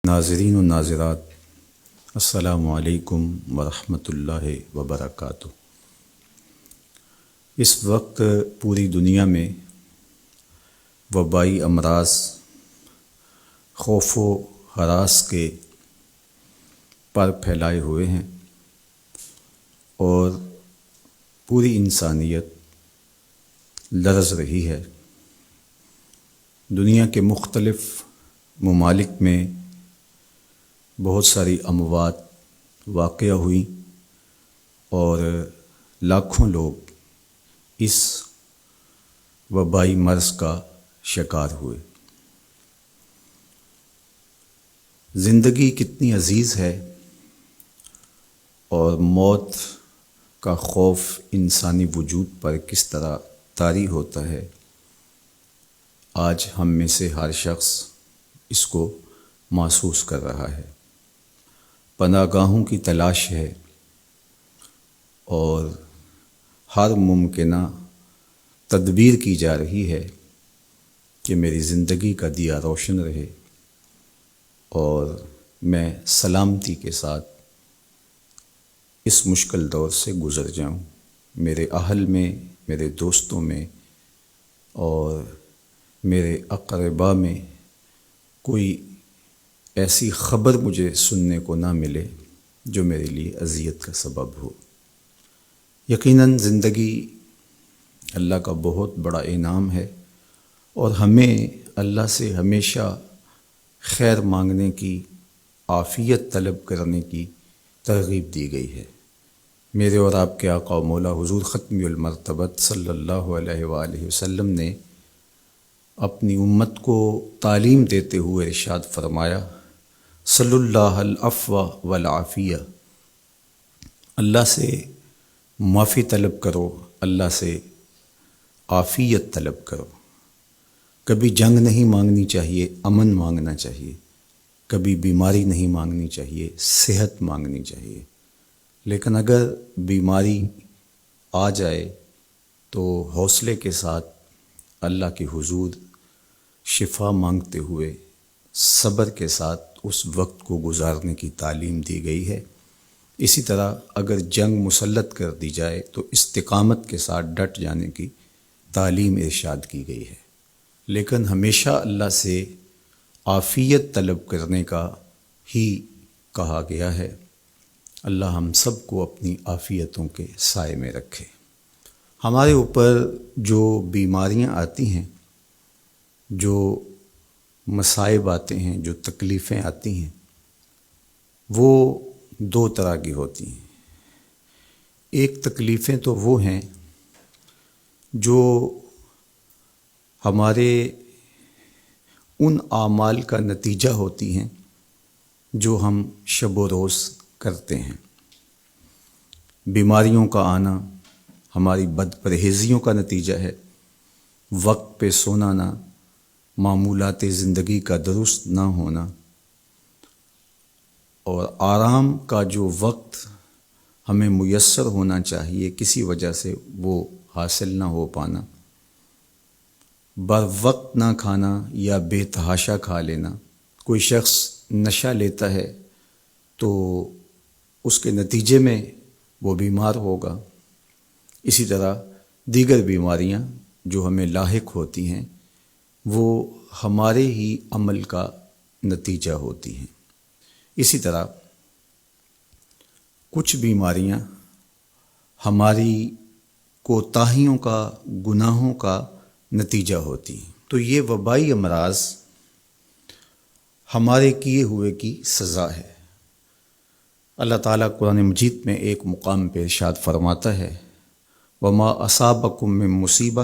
ناظرین و ناظرات، السلام علیکم ورحمۃ اللہ وبرکاتہ۔ اس وقت پوری دنیا میں وبائی امراض خوف و ہراس کے پر پھیلائے ہوئے ہیں اور پوری انسانیت لرز رہی ہے۔ دنیا کے مختلف ممالک میں بہت ساری اموات واقع ہوئیں اور لاکھوں لوگ اس وبائی مرض کا شکار ہوئے۔ زندگی کتنی عزیز ہے اور موت کا خوف انسانی وجود پر کس طرح طاری ہوتا ہے، آج ہم میں سے ہر شخص اس کو محسوس کر رہا ہے۔ پناہ گاہوں کی تلاش ہے اور ہر ممکنہ تدبیر کی جا رہی ہے کہ میری زندگی کا دیا روشن رہے اور میں سلامتی کے ساتھ اس مشکل دور سے گزر جاؤں۔ میرے اہل میں، میرے دوستوں میں اور میرے اقرباء میں کوئی ایسی خبر مجھے سننے کو نہ ملے جو میرے لیے اذیت کا سبب ہو۔ یقیناً زندگی اللہ کا بہت بڑا انعام ہے اور ہمیں اللہ سے ہمیشہ خیر مانگنے کی، عافیت طلب کرنے کی ترغیب دی گئی ہے۔ میرے اور آپ کے آقا و مولا حضور ختم المرتبت صلی اللہ علیہ وآلہ وسلم نے اپنی امت کو تعلیم دیتے ہوئے ارشاد فرمایا، صلی اللہ العفو والعافیہ، اللہ سے معافی طلب کرو، اللہ سے عافیت طلب کرو۔ کبھی جنگ نہیں مانگنی چاہیے، امن مانگنا چاہیے۔ کبھی بیماری نہیں مانگنی چاہیے، صحت مانگنی چاہیے۔ لیکن اگر بیماری آ جائے تو حوصلے کے ساتھ اللہ کے حضور شفا مانگتے ہوئے صبر کے ساتھ اس وقت کو گزارنے کی تعلیم دی گئی ہے۔ اسی طرح اگر جنگ مسلط کر دی جائے تو استقامت کے ساتھ ڈٹ جانے کی تعلیم ارشاد کی گئی ہے۔ لیکن ہمیشہ اللہ سے عافیت طلب کرنے کا ہی کہا گیا ہے۔ اللہ ہم سب کو اپنی عافیتوں کے سائے میں رکھے۔ ہمارے اوپر جو بیماریاں آتی ہیں، جو مصائب آتے ہیں، جو تکلیفیں آتی ہیں، وہ دو طرح کی ہوتی ہیں۔ ایک تکلیفیں تو وہ ہیں جو ہمارے ان اعمال کا نتیجہ ہوتی ہیں جو ہم شب و روز کرتے ہیں۔ بیماریوں کا آنا ہماری بد پرہیزیوں کا نتیجہ ہے، وقت پہ سونا نہ، معمولات زندگی کا درست نہ ہونا، اور آرام کا جو وقت ہمیں میسر ہونا چاہیے کسی وجہ سے وہ حاصل نہ ہو پانا، بر وقت نہ کھانا یا بے تحاشا کھا لینا۔ کوئی شخص نشہ لیتا ہے تو اس کے نتیجے میں وہ بیمار ہوگا۔ اسی طرح دیگر بیماریاں جو ہمیں لاحق ہوتی ہیں وہ ہمارے ہی عمل کا نتیجہ ہوتی ہیں۔ اسی طرح کچھ بیماریاں ہماری کوتاہیوں کا، گناہوں کا نتیجہ ہوتی ہیں۔ تو یہ وبائی امراض ہمارے کیے ہوئے کی سزا ہے۔ اللہ تعالیٰ قرآن مجید میں ایک مقام پہ ارشاد فرماتا ہے، وما اصابکم من مصیبہ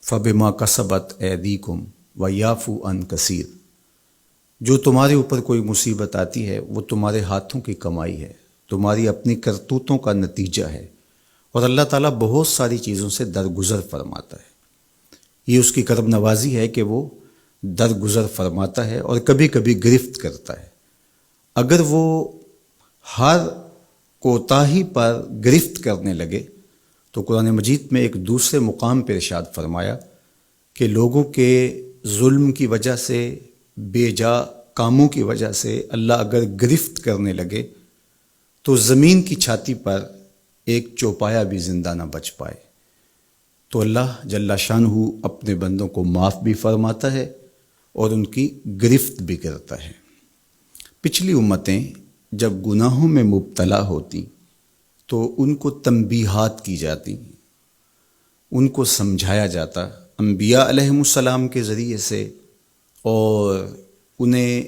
فبما کسبت ایدیکم ویعفو عن کثیر۔ جو تمہارے اوپر کوئی مصیبت آتی ہے وہ تمہارے ہاتھوں کی کمائی ہے، تمہاری اپنی کرتوتوں کا نتیجہ ہے، اور اللہ تعالیٰ بہت ساری چیزوں سے درگزر فرماتا ہے۔ یہ اس کی کرم نوازی ہے کہ وہ درگزر فرماتا ہے اور کبھی کبھی گرفت کرتا ہے۔ اگر وہ ہر کوتاہی پر گرفت کرنے لگے تو قرآن مجید میں ایک دوسرے مقام پر ارشاد فرمایا کہ لوگوں کے ظلم کی وجہ سے بے جا کاموں کی وجہ سے اللہ اگر گرفت کرنے لگے تو زمین کی چھاتی پر ایک چوپایا بھی زندہ نہ بچ پائے۔ تو اللہ جل شانہ اپنے بندوں کو معاف بھی فرماتا ہے اور ان کی گرفت بھی کرتا ہے۔ پچھلی امتیں جب گناہوں میں مبتلا ہوتی تو ان کو تنبیہات کی جاتی، ان کو سمجھایا جاتا انبیاء علیہم السلام کے ذریعے سے، اور انہیں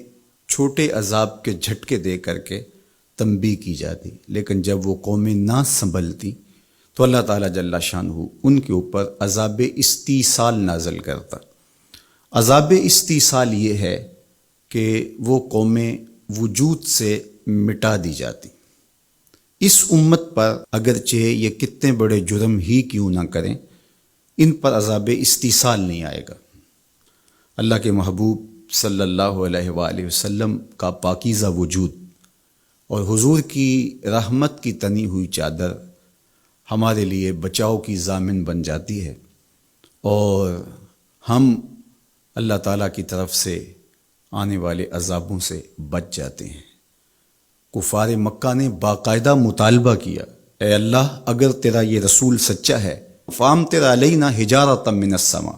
چھوٹے عذاب کے جھٹکے دے کر کے تنبیہ کی جاتی۔ لیکن جب وہ قومیں نہ سنبھلتی تو اللہ تعالیٰ جل شانہ ان کے اوپر عذاب استیصال نازل کرتا۔ عذاب استیصال یہ ہے کہ وہ قومیں وجود سے مٹا دی جاتی۔ اس امت پر اگرچہ یہ کتنے بڑے جرم ہی کیوں نہ کریں، ان پر عذاب استیصال نہیں آئے گا۔ اللہ کے محبوب صلی اللہ علیہ وآلہ وسلم کا پاکیزہ وجود اور حضور کی رحمت کی تنی ہوئی چادر ہمارے لیے بچاؤ کی ضامن بن جاتی ہے، اور ہم اللہ تعالیٰ کی طرف سے آنے والے عذابوں سے بچ جاتے ہیں۔ کفار مکہ نے باقاعدہ مطالبہ کیا، اے اللہ اگر تیرا یہ رسول سچا ہے فامطر علینا حجارۃ من السماء،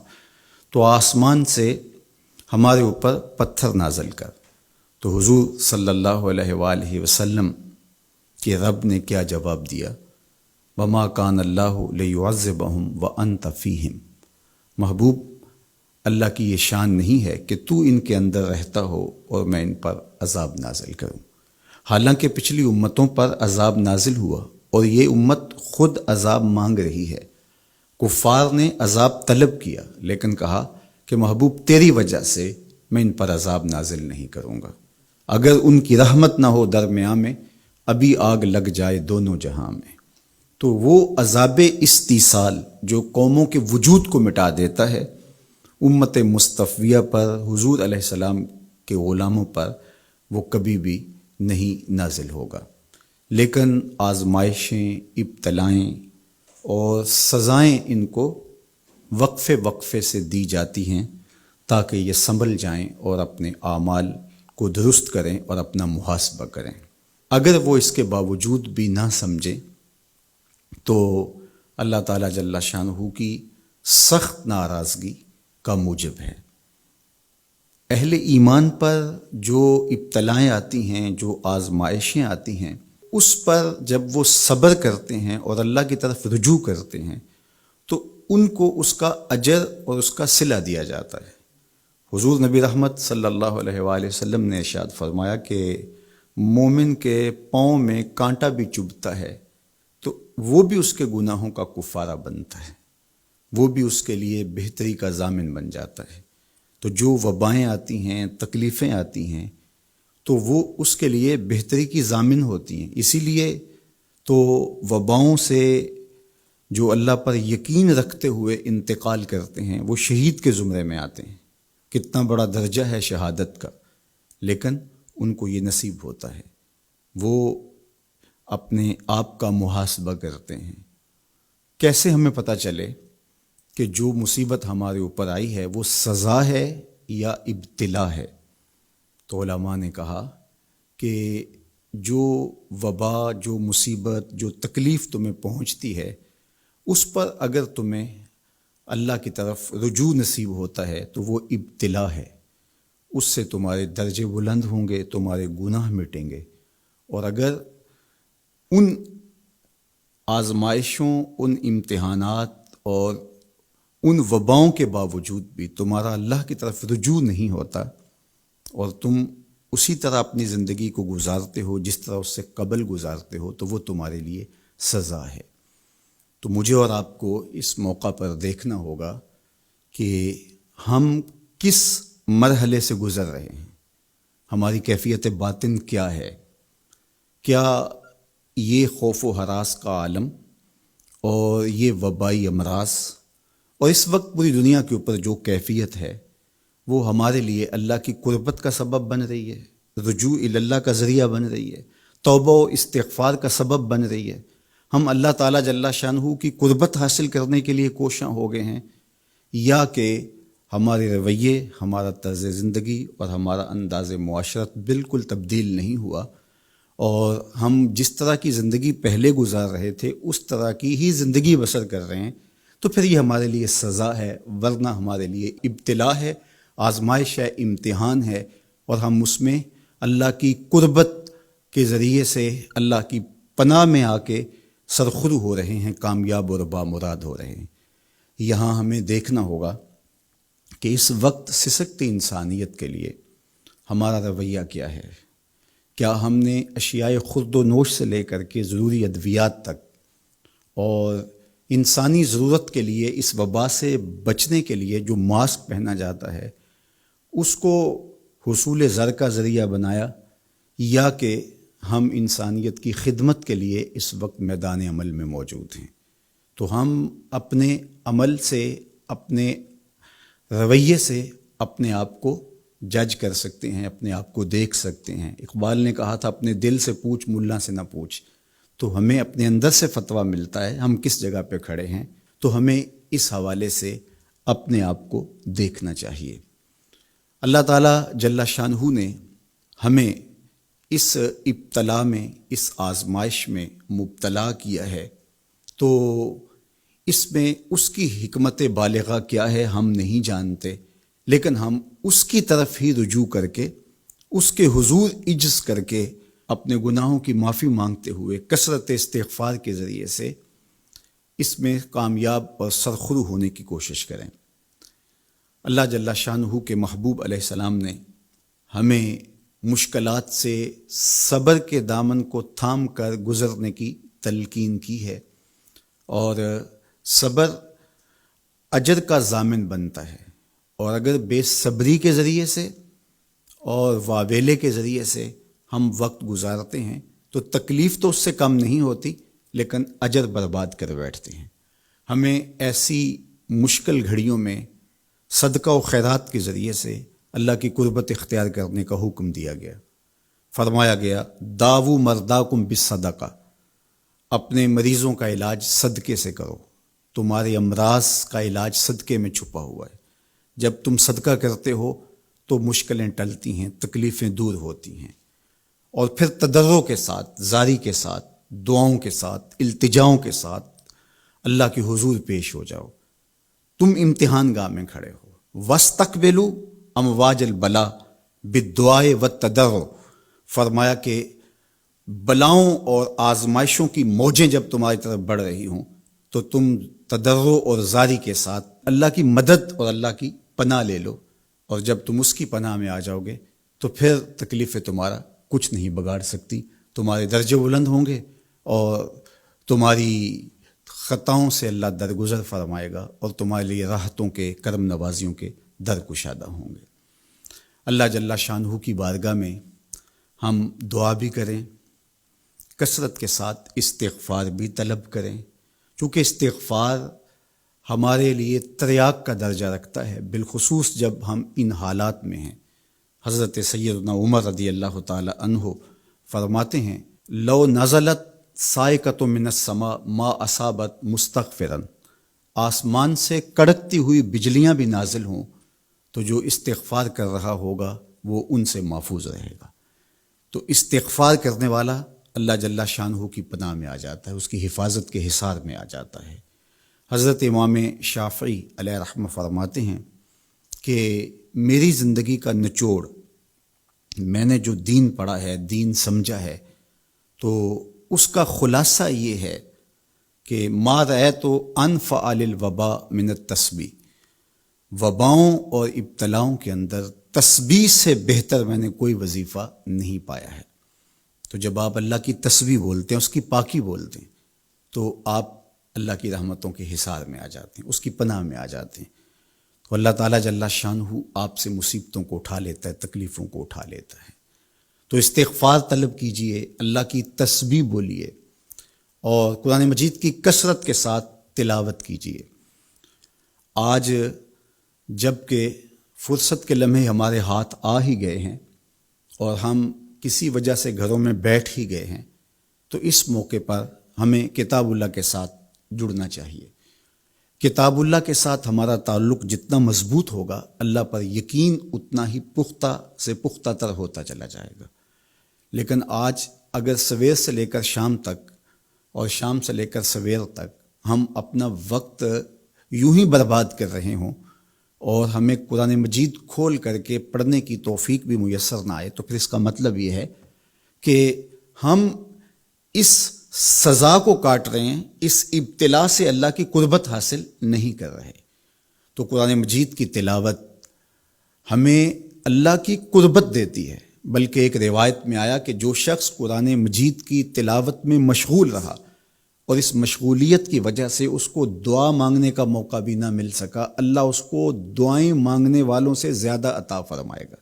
تو آسمان سے ہمارے اوپر پتھر نازل کر۔ تو حضور صلی اللہ علیہ وآلہ وسلم کے رب نے کیا جواب دیا؟ وما کان اللہ لیعذبہم وانت فیہم۔ محبوب، اللہ کی یہ شان نہیں ہے کہ تو ان کے اندر رہتا ہو اور میں ان پر عذاب نازل کروں۔ حالانکہ پچھلی امتوں پر عذاب نازل ہوا اور یہ امت خود عذاب مانگ رہی ہے۔ کفار نے عذاب طلب کیا لیکن کہا کہ محبوب تیری وجہ سے میں ان پر عذاب نازل نہیں کروں گا، اگر ان کی رحمت نہ ہو درمیان میں ابھی آگ لگ جائے دونوں جہاں میں۔ تو وہ عذاب استیصال جو قوموں کے وجود کو مٹا دیتا ہے، امت مصطفیہ پر، حضور علیہ السلام کے غلاموں پر وہ کبھی بھی نہیں نازل ہوگا۔ لیکن آزمائشیں، ابتلائیں اور سزائیں ان کو وقفے وقفے سے دی جاتی ہیں تاکہ یہ سنبھل جائیں اور اپنے اعمال کو درست کریں اور اپنا محاسبہ کریں۔ اگر وہ اس کے باوجود بھی نہ سمجھیں تو اللہ تعالیٰ جل شانہ کی سخت ناراضگی کا موجب ہے۔ اہل ایمان پر جو ابتلائیں آتی ہیں، جو آزمائشیں آتی ہیں، اس پر جب وہ صبر کرتے ہیں اور اللہ کی طرف رجوع کرتے ہیں تو ان کو اس کا اجر اور اس کا صلہ دیا جاتا ہے۔ حضور نبی رحمت صلی اللہ علیہ وآلہ وسلم نے ارشاد فرمایا کہ مومن کے پاؤں میں کانٹا بھی چبھتا ہے تو وہ بھی اس کے گناہوں کا کفارہ بنتا ہے، وہ بھی اس کے لیے بہتری کا ضامن بن جاتا ہے۔ تو جو وبائیں آتی ہیں، تکلیفیں آتی ہیں، تو وہ اس کے لیے بہتری کی ضامن ہوتی ہیں۔ اسی لیے تو وباؤں سے جو اللہ پر یقین رکھتے ہوئے انتقال کرتے ہیں وہ شہید کے زمرے میں آتے ہیں۔ کتنا بڑا درجہ ہے شہادت کا، لیکن ان کو یہ نصیب ہوتا ہے۔ وہ اپنے آپ کا محاسبہ کرتے ہیں۔ کیسے ہمیں پتہ چلے کہ جو مصیبت ہمارے اوپر آئی ہے وہ سزا ہے یا ابتلا ہے؟ تو علماء نے کہا کہ جو وبا، جو مصیبت، جو تکلیف تمہیں پہنچتی ہے اس پر اگر تمہیں اللہ کی طرف رجوع نصیب ہوتا ہے تو وہ ابتلا ہے، اس سے تمہارے درجے بلند ہوں گے، تمہارے گناہ مٹیں گے۔ اور اگر ان آزمائشوں، ان امتحانات اور ان وباؤں کے باوجود بھی تمہارا اللہ کی طرف رجوع نہیں ہوتا اور تم اسی طرح اپنی زندگی کو گزارتے ہو جس طرح اس سے قبل گزارتے ہو، تو وہ تمہارے لیے سزا ہے۔ تو مجھے اور آپ کو اس موقع پر دیکھنا ہوگا کہ ہم کس مرحلے سے گزر رہے ہیں، ہماری کیفیت باطن کیا ہے۔ کیا یہ خوف و ہراس کا عالم اور یہ وبائی امراض اور اس وقت پوری دنیا کے اوپر جو کیفیت ہے وہ ہمارے لیے اللہ کی قربت کا سبب بن رہی ہے، رجوع اللہ کا ذریعہ بن رہی ہے، توبہ و استغفار کا سبب بن رہی ہے؟ ہم اللہ تعالیٰ جل شانہ کی قربت حاصل کرنے کے لیے کوشاں ہو گئے ہیں، یا کہ ہمارے رویے، ہمارا طرز زندگی اور ہمارا انداز معاشرت بالکل تبدیل نہیں ہوا، اور ہم جس طرح کی زندگی پہلے گزار رہے تھے اس طرح کی ہی زندگی بسر کر رہے ہیں، تو پھر یہ ہمارے لیے سزا ہے، ورنہ ہمارے لیے ابتلا ہے، آزمائش ہے، امتحان ہے، اور ہم اس میں اللہ کی قربت کے ذریعے سے اللہ کی پناہ میں آ کے سرخرو ہو رہے ہیں، کامیاب اور بامراد ہو رہے ہیں۔ یہاں ہمیں دیکھنا ہوگا کہ اس وقت سسکتی انسانیت کے لیے ہمارا رویہ کیا ہے۔ کیا ہم نے اشیاء خورد و نوش سے لے کر کے ضروری ادویات تک اور انسانی ضرورت کے لیے اس وبا سے بچنے کے لیے جو ماسک پہنا جاتا ہے اس کو حصول زر کا ذریعہ بنایا، یا کہ ہم انسانیت کی خدمت کے لیے اس وقت میدان عمل میں موجود ہیں؟ تو ہم اپنے عمل سے، اپنے رویے سے اپنے آپ کو جج کر سکتے ہیں، اپنے آپ کو دیکھ سکتے ہیں۔ اقبال نے کہا تھا اپنے دل سے پوچھ، ملا سے نہ پوچھ۔ تو ہمیں اپنے اندر سے فتویٰ ملتا ہے ہم کس جگہ پہ کھڑے ہیں، تو ہمیں اس حوالے سے اپنے آپ کو دیکھنا چاہیے۔ اللہ تعالیٰ جل شانہ نے ہمیں اس ابتلا میں، اس آزمائش میں مبتلا کیا ہے، تو اس میں اس کی حکمت بالغہ کیا ہے ہم نہیں جانتے، لیکن ہم اس کی طرف ہی رجوع کر کے، اس کے حضور عجز کر کے، اپنے گناہوں کی معافی مانگتے ہوئے کثرت استغفار کے ذریعے سے اس میں کامیاب اور سرخرو ہونے کی کوشش کریں۔ اللہ جل شانہ کے محبوب علیہ السلام نے ہمیں مشکلات سے صبر کے دامن کو تھام کر گزرنے کی تلقین کی ہے، اور صبر اجر کا ضامن بنتا ہے، اور اگر بے صبری کے ذریعے سے اور واویلے کے ذریعے سے ہم وقت گزارتے ہیں تو تکلیف تو اس سے کم نہیں ہوتی، لیکن اجر برباد کر بیٹھتے ہیں۔ ہمیں ایسی مشکل گھڑیوں میں صدقہ و خیرات کے ذریعے سے اللہ کی قربت اختیار کرنے کا حکم دیا گیا۔ فرمایا گیا داو مرداکم بالصدقہ، اپنے مریضوں کا علاج صدقے سے کرو، تمہارے امراض کا علاج صدقے میں چھپا ہوا ہے۔ جب تم صدقہ کرتے ہو تو مشکلیں ٹلتی ہیں، تکلیفیں دور ہوتی ہیں، اور پھر تضرع کے ساتھ، زاری کے ساتھ، دعاؤں کے ساتھ، التجاؤں کے ساتھ اللہ کے حضور پیش ہو جاؤ۔ تم امتحان گاہ میں کھڑے ہو، وَاسْتَقْبِلُوا امواج البلا بالدعاء والتضرع، فرمایا کہ بلاؤں اور آزمائشوں کی موجیں جب تمہاری طرف بڑھ رہی ہوں تو تم تضرع اور زاری کے ساتھ اللہ کی مدد اور اللہ کی پناہ لے لو، اور جب تم اس کی پناہ میں آ جاؤ گے تو پھر تکلیفیں تمہارا کچھ نہیں بگاڑ سکتی، تمہارے درجے بلند ہوں گے، اور تمہاری خطاؤں سے اللہ درگزر فرمائے گا، اور تمہارے لیے راحتوں کے، کرم نوازیوں کے در کشادہ ہوں گے۔ اللہ جل شانہ کی بارگاہ میں ہم دعا بھی کریں، کثرت کے ساتھ استغفار بھی طلب کریں، چونکہ استغفار ہمارے لیے تریاق کا درجہ رکھتا ہے، بالخصوص جب ہم ان حالات میں ہیں۔ حضرت سیدنا عمر رضی اللہ تعالی عنہ فرماتے ہیں لو نزلت صاعقۃ من السماء ما اصابت مستغفرا، آسمان سے کڑکتی ہوئی بجلیاں بھی نازل ہوں تو جو استغفار کر رہا ہوگا وہ ان سے محفوظ رہے گا۔ تو استغفار کرنے والا اللہ جل شانہ کی پناہ میں آ جاتا ہے، اس کی حفاظت کے حصار میں آ جاتا ہے۔ حضرت امام شافعی علیہ رحمہ فرماتے ہیں کہ میری زندگی کا نچوڑ، میں نے جو دین پڑھا ہے، دین سمجھا ہے، تو اس کا خلاصہ یہ ہے کہ ما رأیت انفع للوباء من التسبیح، وباؤں اور ابتلاؤں کے اندر تسبیح سے بہتر میں نے کوئی وظیفہ نہیں پایا ہے۔ تو جب آپ اللہ کی تسبیح بولتے ہیں، اس کی پاکی بولتے ہیں، تو آپ اللہ کی رحمتوں کے حصار میں آ جاتے ہیں، اس کی پناہ میں آ جاتے ہیں۔ تو اللہ تعالیٰ جل شانہ آپ سے مصیبتوں کو اٹھا لیتا ہے، تکلیفوں کو اٹھا لیتا ہے۔ تو استغفار طلب کیجئے، اللہ کی تسبیح بولیے، اور قرآن مجید کی کثرت کے ساتھ تلاوت کیجئے۔ آج جب کہ فرصت کے لمحے ہمارے ہاتھ آ ہی گئے ہیں اور ہم کسی وجہ سے گھروں میں بیٹھ ہی گئے ہیں، تو اس موقع پر ہمیں کتاب اللہ کے ساتھ جڑنا چاہیے۔ کتاب اللہ کے ساتھ ہمارا تعلق جتنا مضبوط ہوگا، اللہ پر یقین اتنا ہی پختہ سے پختہ تر ہوتا چلا جائے گا۔ لیکن آج اگر سویر سے لے کر شام تک اور شام سے لے کر سویر تک ہم اپنا وقت یوں ہی برباد کر رہے ہوں اور ہمیں قرآن مجید کھول کر کے پڑھنے کی توفیق بھی میسر نہ آئے، تو پھر اس کا مطلب یہ ہے کہ ہم اس سزا کو کاٹ رہے ہیں، اس ابتلا سے اللہ کی قربت حاصل نہیں کر رہے۔ تو قرآن مجید کی تلاوت ہمیں اللہ کی قربت دیتی ہے، بلکہ ایک روایت میں آیا کہ جو شخص قرآن مجید کی تلاوت میں مشغول رہا اور اس مشغولیت کی وجہ سے اس کو دعا مانگنے کا موقع بھی نہ مل سکا، اللہ اس کو دعائیں مانگنے والوں سے زیادہ عطا فرمائے گا،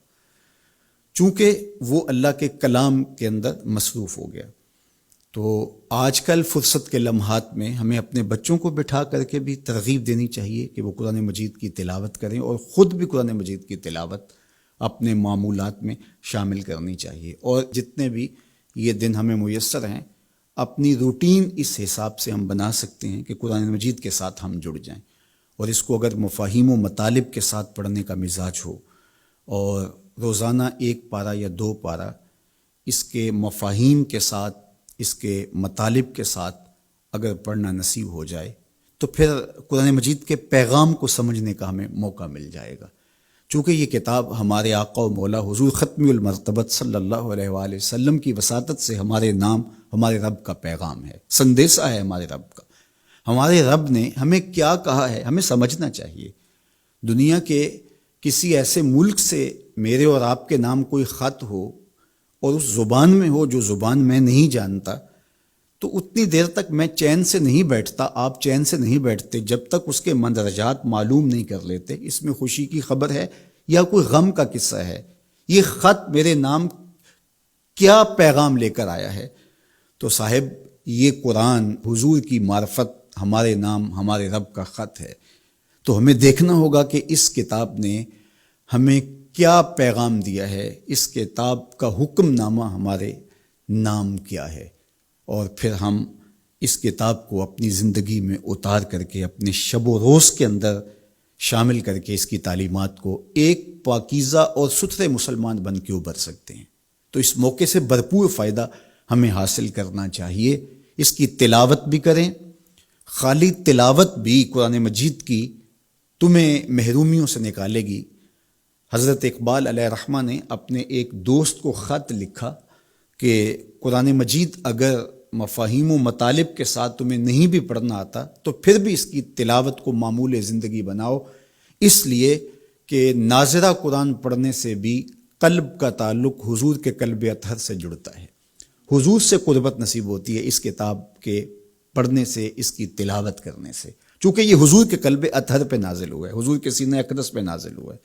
چونکہ وہ اللہ کے کلام کے اندر مصروف ہو گیا۔ تو آج کل فرصت کے لمحات میں ہمیں اپنے بچوں کو بٹھا کر کے بھی ترغیب دینی چاہیے کہ وہ قرآن مجید کی تلاوت کریں، اور خود بھی قرآن مجید کی تلاوت اپنے معمولات میں شامل کرنی چاہیے۔ اور جتنے بھی یہ دن ہمیں میسر ہیں، اپنی روٹین اس حساب سے ہم بنا سکتے ہیں کہ قرآن مجید کے ساتھ ہم جڑ جائیں، اور اس کو اگر مفاہیم و مطالب کے ساتھ پڑھنے کا مزاج ہو اور روزانہ 1 پارہ یا 2 پارہ اس کے مفاہیم کے ساتھ، اس کے مطالب کے ساتھ اگر پڑھنا نصیب ہو جائے، تو پھر قرآن مجید کے پیغام کو سمجھنے کا ہمیں موقع مل جائے گا۔ چونکہ یہ کتاب ہمارے آقا و مولا حضور ختم المرتبت صلی اللہ علیہ وآلہ وسلم کی وساطت سے ہمارے نام ہمارے رب کا پیغام ہے، سندیسہ ہے ہمارے رب کا۔ ہمارے رب نے ہمیں کیا کہا ہے ہمیں سمجھنا چاہیے۔ دنیا کے کسی ایسے ملک سے میرے اور آپ کے نام کوئی خط ہو اور اس زبان میں ہو جو زبان میں نہیں جانتا، تو اتنی دیر تک میں چین سے نہیں بیٹھتا، آپ چین سے نہیں بیٹھتے جب تک اس کے مندرجات معلوم نہیں کر لیتے، اس میں خوشی کی خبر ہے یا کوئی غم کا قصہ ہے، یہ خط میرے نام کیا پیغام لے کر آیا ہے۔ تو صاحب یہ قرآن حضور کی معرفت ہمارے نام ہمارے رب کا خط ہے، تو ہمیں دیکھنا ہوگا کہ اس کتاب نے ہمیں کیا پیغام دیا ہے، اس کتاب کا حکم نامہ ہمارے نام کیا ہے، اور پھر ہم اس کتاب کو اپنی زندگی میں اتار کر کے اپنے شب و روز کے اندر شامل کر کے اس کی تعلیمات کو ایک پاکیزہ اور ستھرے مسلمان بن کے ابھر سکتے ہیں۔ تو اس موقع سے بھرپور فائدہ ہمیں حاصل کرنا چاہیے، اس کی تلاوت بھی کریں۔ خالی تلاوت بھی قرآن مجید کی تمہیں محرومیوں سے نکالے گی۔ حضرت اقبال علیہ الرحمہ نے اپنے ایک دوست کو خط لکھا کہ قرآن مجید اگر مفاہیم و مطالب کے ساتھ تمہیں نہیں بھی پڑھنا آتا تو پھر بھی اس کی تلاوت کو معمول زندگی بناؤ، اس لیے کہ ناظرہ قرآن پڑھنے سے بھی قلب کا تعلق حضور کے قلب اطہر سے جڑتا ہے، حضور سے قربت نصیب ہوتی ہے اس کتاب کے پڑھنے سے، اس کی تلاوت کرنے سے، چونکہ یہ حضور کے قلب اطہر پہ نازل ہوا ہے، حضور کے سینہ اقدس پہ نازل ہوا ہے،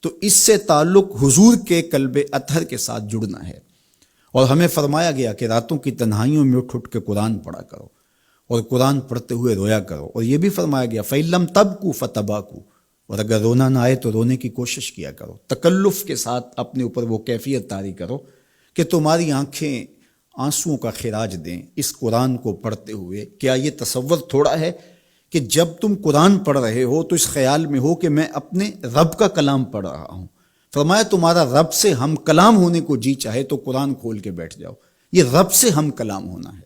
تو اس سے تعلق حضور کے قلب اطہر کے ساتھ جڑنا ہے۔ اور ہمیں فرمایا گیا کہ راتوں کی تنہائیوں میں اٹھ کے قرآن پڑھا کرو اور قرآن پڑھتے ہوئے رویا کرو، اور یہ بھی فرمایا گیا فَإِن لَّمْ تَبْكُوا فَتَبَاكُوا، اور اگر رونا نہ آئے تو رونے کی کوشش کیا کرو، تکلف کے ساتھ اپنے اوپر وہ کیفیت طاری کرو کہ تمہاری آنکھیں آنسوؤں کا خراج دیں اس قرآن کو پڑھتے ہوئے۔ کیا یہ تصور تھوڑا ہے کہ جب تم قرآن پڑھ رہے ہو تو اس خیال میں ہو کہ میں اپنے رب کا کلام پڑھ رہا ہوں؟ فرمایا تمہارا رب سے ہم کلام ہونے کو جی چاہے تو قرآن کھول کے بیٹھ جاؤ، یہ رب سے ہم کلام ہونا ہے۔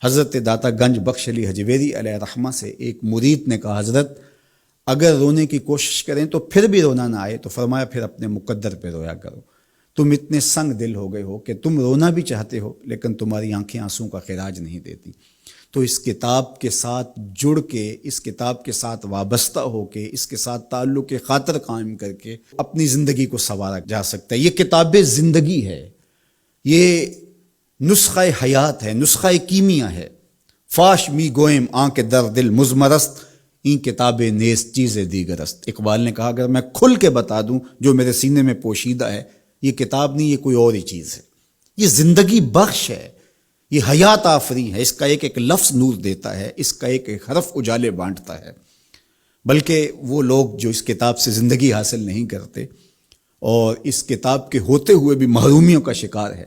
حضرت داتا گنج بخش علی حجویری علیہ الرحمہ سے ایک مرید نے کہا حضرت اگر رونے کی کوشش کریں تو پھر بھی رونا نہ آئے تو فرمایا پھر اپنے مقدر پہ رویا کرو، تم اتنے سنگ دل ہو گئے ہو کہ تم رونا بھی چاہتے ہو لیکن تمہاری آنکھیں آنسوں کا خراج نہیں دیتی۔ تو اس کتاب کے ساتھ جڑ کے، اس کتاب کے ساتھ وابستہ ہو کے، اس کے ساتھ تعلق خاطر قائم کر کے اپنی زندگی کو سنوارا جا سکتا ہے۔ یہ کتاب زندگی ہے، یہ نسخہ حیات ہے، نسخہ کیمیا ہے۔ فاش می گوئم آنکھ در دل مزمرست، این کتابیں نیز چیزیں دیگرست۔ اقبال نے کہا اگر میں کھل کے بتا دوں جو میرے سینے میں پوشیدہ ہے، یہ کتاب نہیں، یہ کوئی اور ہی چیز ہے، یہ زندگی بخش ہے، یہ حیات آفری ہے، اس کا ایک ایک لفظ نور دیتا ہے، اس کا ایک ایک حرف اجالے بانٹتا ہے۔ بلکہ وہ لوگ جو اس کتاب سے زندگی حاصل نہیں کرتے اور اس کتاب کے ہوتے ہوئے بھی محرومیوں کا شکار ہے،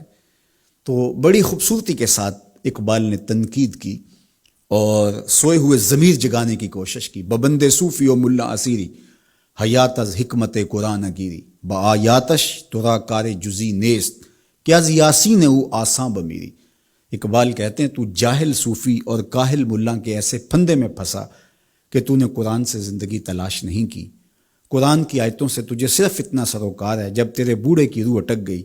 تو بڑی خوبصورتی کے ساتھ اقبال نے تنقید کی اور سوئے ہوئے ضمیر جگانے کی کوشش کی. ببند صوفی و ملا اسیری حیات از حکمت قرآن گیری بآیاتش ترا کار جزی نیست کیا یاسین او آساں بمیری. اقبال کہتے ہیں تو جاہل صوفی اور کاہل ملا کے ایسے پھندے میں پھنسا کہ تو نے قرآن سے زندگی تلاش نہیں کی. قرآن کی آیتوں سے تجھے صرف اتنا سروکار ہے، جب تیرے بوڑھے کی روح اٹک گئی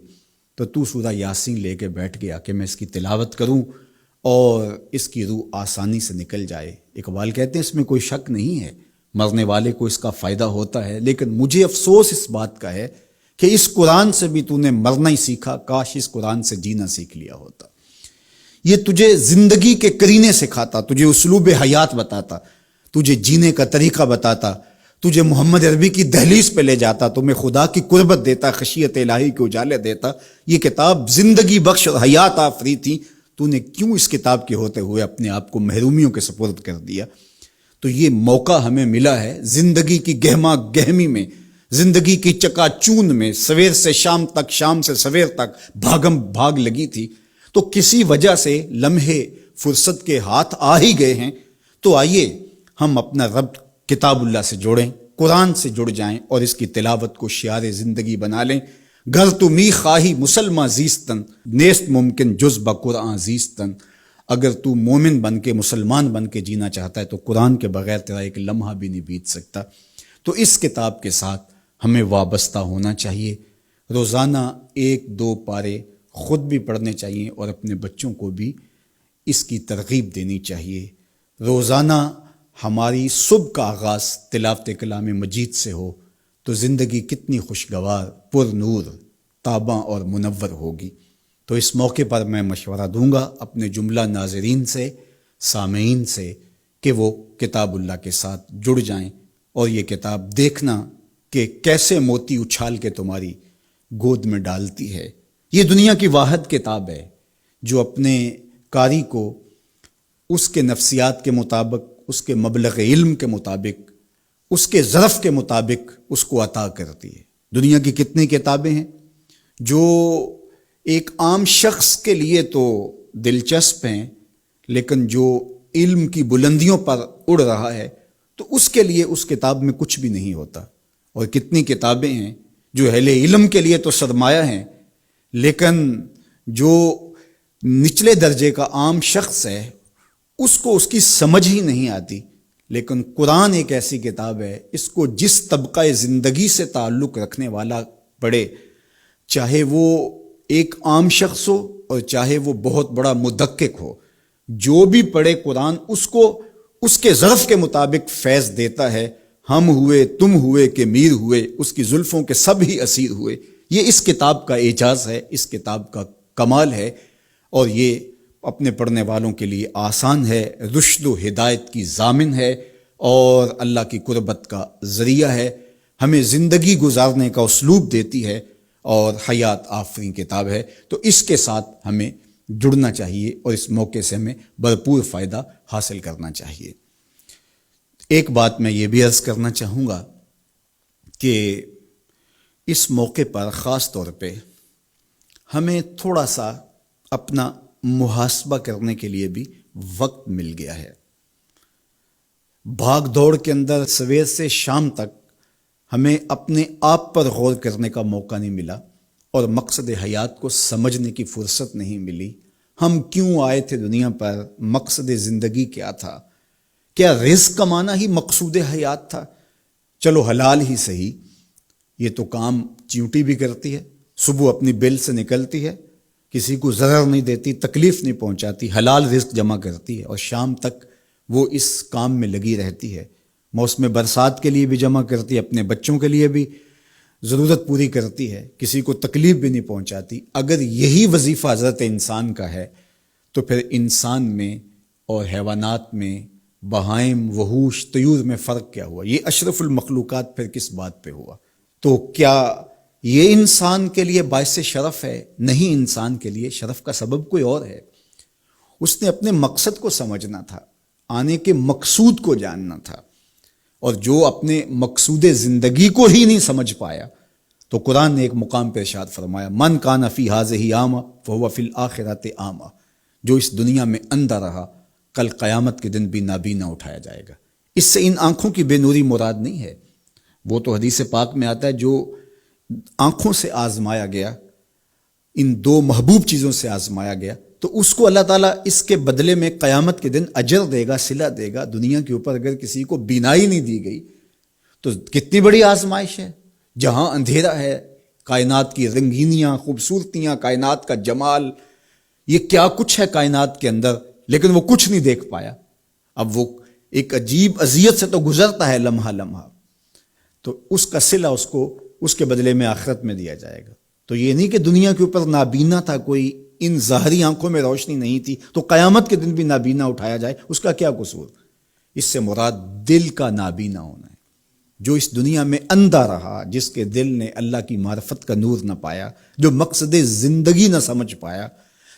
تو سورہ یاسین لے کے بیٹھ گیا کہ میں اس کی تلاوت کروں اور اس کی روح آسانی سے نکل جائے. اقبال کہتے ہیں اس میں کوئی شک نہیں ہے، مرنے والے کو اس کا فائدہ ہوتا ہے، لیکن مجھے افسوس اس بات کا ہے کہ اس قرآن سے بھی تو نے مرنا ہی سیکھا، کاش اس قرآن سے جینا سیکھ لیا ہوتا. یہ تجھے زندگی کے کرینے سکھاتا، تجھے اسلوب حیات بتاتا، تجھے جینے کا طریقہ بتاتا، تجھے محمد عربی کی دہلیز پہ لے جاتا، تمہیں خدا کی قربت دیتا، خشیت الہی کے اجالے دیتا. یہ کتاب زندگی بخش اور حیات آفری تھی. تو نے کیوں اس کتاب کے ہوتے ہوئے اپنے آپ کو محرومیوں کے سپرد کر دیا؟ تو یہ موقع ہمیں ملا ہے زندگی کی گہما گہمی میں، زندگی کی چکا چون میں، سویر سے شام تک، شام سے سویر تک بھاگم بھاگ لگی تھی. تو کسی وجہ سے لمحے فرصت کے ہاتھ آ ہی گئے ہیں. تو آئیے ہم اپنا ربط کتاب اللہ سے جوڑیں، قرآن سے جڑ جائیں اور اس کی تلاوت کو شعار زندگی بنا لیں. گھر تو می خواہی مسلمہ زیستن نیست ممکن جز بقرآن زیستن. اگر تو مومن بن کے، مسلمان بن کے جینا چاہتا ہے تو قرآن کے بغیر تیرا ایک لمحہ بھی نہیں بیت سکتا. تو اس کتاب کے ساتھ ہمیں وابستہ ہونا چاہیے. روزانہ 1-2 پارے خود بھی پڑھنے چاہیے اور اپنے بچوں کو بھی اس کی ترغیب دینی چاہیے. روزانہ ہماری صبح کا آغاز تلاوت کلام مجید سے ہو تو زندگی کتنی خوشگوار، پر نور، تاباں اور منور ہوگی. تو اس موقع پر میں مشورہ دوں گا اپنے جملہ ناظرین سے، سامعین سے، کہ وہ کتاب اللہ کے ساتھ جڑ جائیں اور یہ کتاب دیکھنا کہ کیسے موتی اچھال کے تمہاری گود میں ڈالتی ہے. یہ دنیا کی واحد کتاب ہے جو اپنے قاری کو اس کے نفسیات کے مطابق، اس کے مبلغ علم کے مطابق، اس کے ظرف کے مطابق اس کو عطا کرتی ہے. دنیا کی کتنی کتابیں ہیں جو ایک عام شخص کے لیے تو دلچسپ ہیں، لیکن جو علم کی بلندیوں پر اڑ رہا ہے تو اس کے لیے اس کتاب میں کچھ بھی نہیں ہوتا. اور کتنی کتابیں ہیں جو اہل علم کے لیے تو سرمایہ ہیں، لیکن جو نچلے درجے کا عام شخص ہے اس کو اس کی سمجھ ہی نہیں آتی. لیکن قرآن ایک ایسی کتاب ہے، اس کو جس طبقہ زندگی سے تعلق رکھنے والا پڑھے، چاہے وہ ایک عام شخص ہو اور چاہے وہ بہت بڑا مدقق ہو، جو بھی پڑھے قرآن اس کو اس کے ظرف کے مطابق فیض دیتا ہے. ہم ہوئے، تم ہوئے کہ میر ہوئے، اس کی زلفوں کے سب ہی اسیر ہوئے. یہ اس کتاب کا اعجاز ہے، اس کتاب کا کمال ہے، اور یہ اپنے پڑھنے والوں کے لیے آسان ہے، رشد و ہدایت کی ضامن ہے اور اللہ کی قربت کا ذریعہ ہے. ہمیں زندگی گزارنے کا اسلوب دیتی ہے اور حیات آفرین کتاب ہے. تو اس کے ساتھ ہمیں جڑنا چاہیے اور اس موقع سے ہمیں بھرپور فائدہ حاصل کرنا چاہیے. ایک بات میں یہ بھی عرض کرنا چاہوں گا کہ اس موقع پر خاص طور پہ ہمیں تھوڑا سا اپنا محاسبہ کرنے کے لیے بھی وقت مل گیا ہے. بھاگ دوڑ کے اندر سویر سے شام تک ہمیں اپنے آپ پر غور کرنے کا موقع نہیں ملا اور مقصد حیات کو سمجھنے کی فرصت نہیں ملی. ہم کیوں آئے تھے دنیا پر؟ مقصد زندگی کیا تھا؟ کیا رزق کمانا ہی مقصود حیات تھا؟ چلو حلال ہی صحیح، یہ تو کام چیونٹی بھی کرتی ہے، صبح اپنی بل سے نکلتی ہے، کسی کو ضرر نہیں دیتی، تکلیف نہیں پہنچاتی، حلال رزق جمع کرتی ہے اور شام تک وہ اس کام میں لگی رہتی ہے. موسم برسات کے لیے بھی جمع کرتی ہے، اپنے بچوں کے لیے بھی ضرورت پوری کرتی ہے، کسی کو تکلیف بھی نہیں پہنچاتی. اگر یہی وظیفہ حضرت انسان کا ہے تو پھر انسان میں اور حیوانات میں، بہائم، وحوش، طیور میں فرق کیا ہوا؟ یہ اشرف المخلوقات پھر کس بات پہ ہوا؟ تو کیا یہ انسان کے لیے باعث شرف ہے؟ نہیں، انسان کے لیے شرف کا سبب کوئی اور ہے. اس نے اپنے مقصد کو سمجھنا تھا، آنے کے مقصود کو جاننا تھا، اور جو اپنے مقصود زندگی کو ہی نہیں سمجھ پایا تو قرآن نے ایک مقام پہ ارشاد فرمایا، من کان فی ھذہ اعمی فہو فی الآخرۃ اعمی. جو اس دنیا میں اندھا رہا، کل قیامت کے دن بھی نابینا اٹھایا جائے گا۔ اس سے ان آنکھوں کی بے نوری مراد نہیں ہے، وہ تو حدیث پاک میں آتا ہے جو آنکھوں سے آزمایا گیا، ان دو محبوب چیزوں سے آزمایا گیا، تو اس کو اللہ تعالیٰ اس کے بدلے میں قیامت کے دن اجر دے گا، صلہ دے گا۔ دنیا کے اوپر اگر کسی کو بینائی نہیں دی گئی تو کتنی بڑی آزمائش ہے، جہاں اندھیرا ہے، کائنات کی رنگینیاں، خوبصورتیاں، کائنات کا جمال، یہ کیا کچھ ہے کائنات کے اندر، لیکن وہ کچھ نہیں دیکھ پایا۔ اب وہ ایک عجیب اذیت سے تو گزرتا ہے لمحہ لمحہ، تو اس کا صلہ اس کو اس کے بدلے میں آخرت میں دیا جائے گا۔ تو یہ نہیں کہ دنیا کے اوپر نابینا تھا کوئی، ان ظاہری آنکھوں میں روشنی نہیں تھی تو قیامت کے دن بھی نابینا اٹھایا جائے، اس کا کیا قصور؟ اس سے مراد دل کا نابینا ہونا ہے، جو اس دنیا میں اندھا رہا، جس کے دل نے اللہ کی معرفت کا نور نہ پایا، جو مقصد زندگی نہ سمجھ پایا،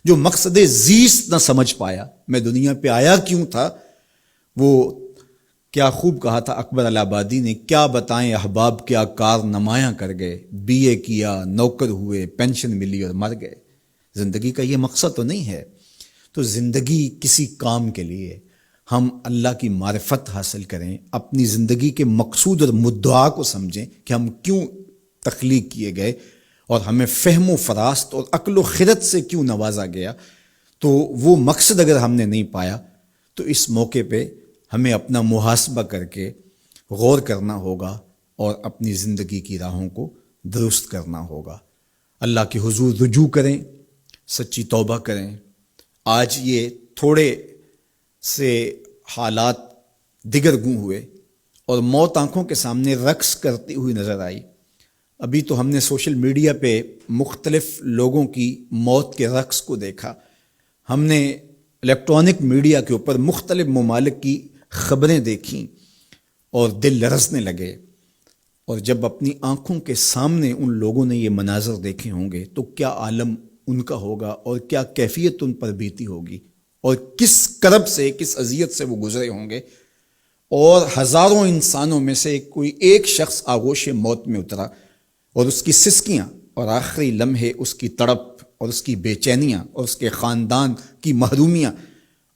جو مقصد زیست نہ سمجھ پایا، میں دنیا پہ آیا کیوں تھا۔ وہ کیا خوب کہا تھا اکبر الہآبادی نے، کیا بتائیں احباب کیا کار نمایاں کر گئے، بی اے کیا، نوکر ہوئے، پینشن ملی اور مر گئے۔ زندگی کا یہ مقصد تو نہیں ہے۔ تو زندگی کسی کام کے لیے، ہم اللہ کی معرفت حاصل کریں، اپنی زندگی کے مقصود اور مدعا کو سمجھیں کہ ہم کیوں تخلیق کیے گئے اور ہمیں فہم و فراست اور عقل و خرد سے کیوں نوازا گیا۔ تو وہ مقصد اگر ہم نے نہیں پایا تو اس موقع پہ ہمیں اپنا محاسبہ کر کے غور کرنا ہوگا اور اپنی زندگی کی راہوں کو درست کرنا ہوگا۔ اللہ کے حضور رجوع کریں، سچی توبہ کریں۔ آج یہ تھوڑے سے حالات دگرگوں ہوئے اور موت آنکھوں کے سامنے رقص کرتی ہوئی نظر آئی۔ ابھی تو ہم نے سوشل میڈیا پہ مختلف لوگوں کی موت کے رقص کو دیکھا، ہم نے الیکٹرانک میڈیا کے اوپر مختلف ممالک کی خبریں دیکھیں اور دل لرزنے لگے۔ اور جب اپنی آنکھوں کے سامنے ان لوگوں نے یہ مناظر دیکھے ہوں گے تو کیا عالم ان کا ہوگا اور کیا کیفیت ان پر بیتی ہوگی، اور کس کرب سے، کس اذیت سے وہ گزرے ہوں گے۔ اور ہزاروں انسانوں میں سے کوئی ایک شخص آغوش موت میں اترا، اور اس کی سسکیاں اور آخری لمحے اس کی تڑپ اور اس کی بے چینیاں اور اس کے خاندان کی محرومیاں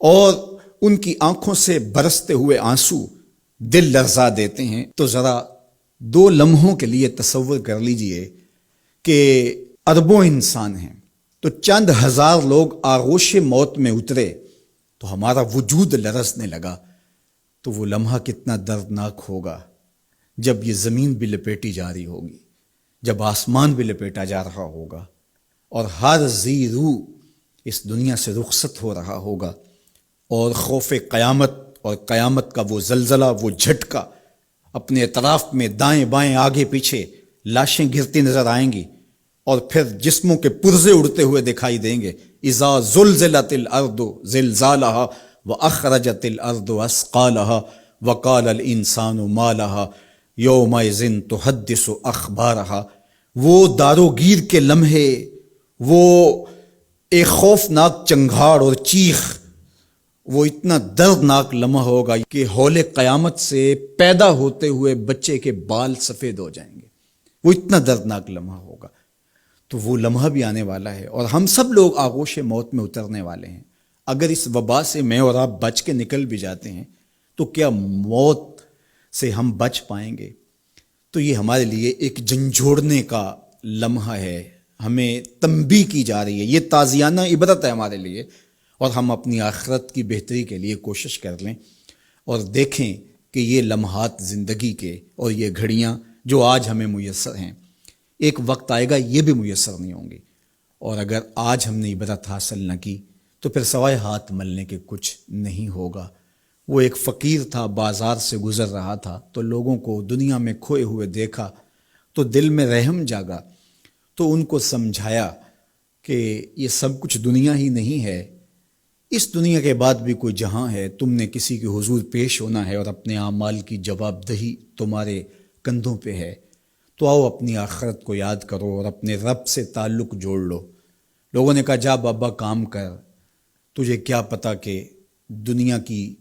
اور ان کی آنکھوں سے برستے ہوئے آنسو دل لرزا دیتے ہیں۔ تو ذرا 2 لمحوں کے لیے تصور کر لیجئے کہ اربوں انسان ہیں، تو چند ہزار لوگ آغوش موت میں اترے تو ہمارا وجود لرزنے لگا، تو وہ لمحہ کتنا دردناک ہوگا جب یہ زمین بھی لپیٹی جا رہی ہوگی، جب آسمان بھی لپیٹا جا رہا ہوگا اور ہر ذی روح اس دنیا سے رخصت ہو رہا ہوگا، اور خوف قیامت اور قیامت کا وہ زلزلہ، وہ جھٹکا، اپنے اطراف میں دائیں بائیں آگے پیچھے لاشیں گرتی نظر آئیں گی، اور پھر جسموں کے پرزے اڑتے ہوئے دکھائی دیں گے۔ اذا زلزلت الارض زلزالها واخرجت الارض اثقالها وقال الانسان ما لها یومئذ تحدث اخبارها۔ وہ داروگیر کے لمحے، وہ ایک خوفناک چنگھاڑ اور چیخ، وہ اتنا دردناک لمحہ ہوگا کہ ہول قیامت سے پیدا ہوتے ہوئے بچے کے بال سفید ہو جائیں گے۔ وہ اتنا دردناک لمحہ ہوگا۔ تو وہ لمحہ بھی آنے والا ہے، اور ہم سب لوگ آغوش موت میں اترنے والے ہیں۔ اگر اس وبا سے میں اور آپ بچ کے نکل بھی جاتے ہیں تو کیا موت سے ہم بچ پائیں گے؟ تو یہ ہمارے لیے ایک جھنجھوڑنے کا لمحہ ہے، ہمیں تنبیہ کی جا رہی ہے، یہ تازیانہ عبرت ہے ہمارے لیے، اور ہم اپنی آخرت کی بہتری کے لیے کوشش کر لیں اور دیکھیں کہ یہ لمحات زندگی کے اور یہ گھڑیاں جو آج ہمیں میسر ہیں، ایک وقت آئے گا یہ بھی میسر نہیں ہوں گی، اور اگر آج ہم نے عبرت حاصل نہ کی تو پھر سوائے ہاتھ ملنے کے کچھ نہیں ہوگا۔ وہ ایک فقیر تھا، بازار سے گزر رہا تھا تو لوگوں کو دنیا میں کھوئے ہوئے دیکھا تو دل میں رحم جاگا، تو ان کو سمجھایا کہ یہ سب کچھ دنیا ہی نہیں ہے، اس دنیا کے بعد بھی کوئی جہاں ہے، تم نے کسی کے حضور پیش ہونا ہے اور اپنے اعمال کی جواب دہی تمہارے کندھوں پہ ہے، تو آؤ اپنی آخرت کو یاد کرو اور اپنے رب سے تعلق جوڑ لو۔ لوگوں نے کہا جا بابا کام کر، تجھے کیا پتہ کہ دنیا کی